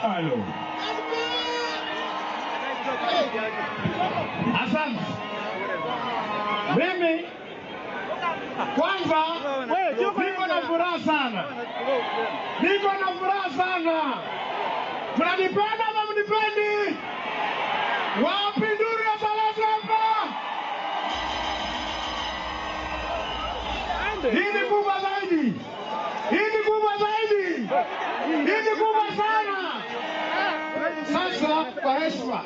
Halo. Asante. Mimi kwanza niko na furaha sana. Niko na furaha sana. Mnanipenda ama mnipendi? Wapi nduru ya Salasa hapa? Hii ni kubwa zaidi. Hii ni kubwa zaidi. Hii ni kubwa sana. Sasa kwa heshima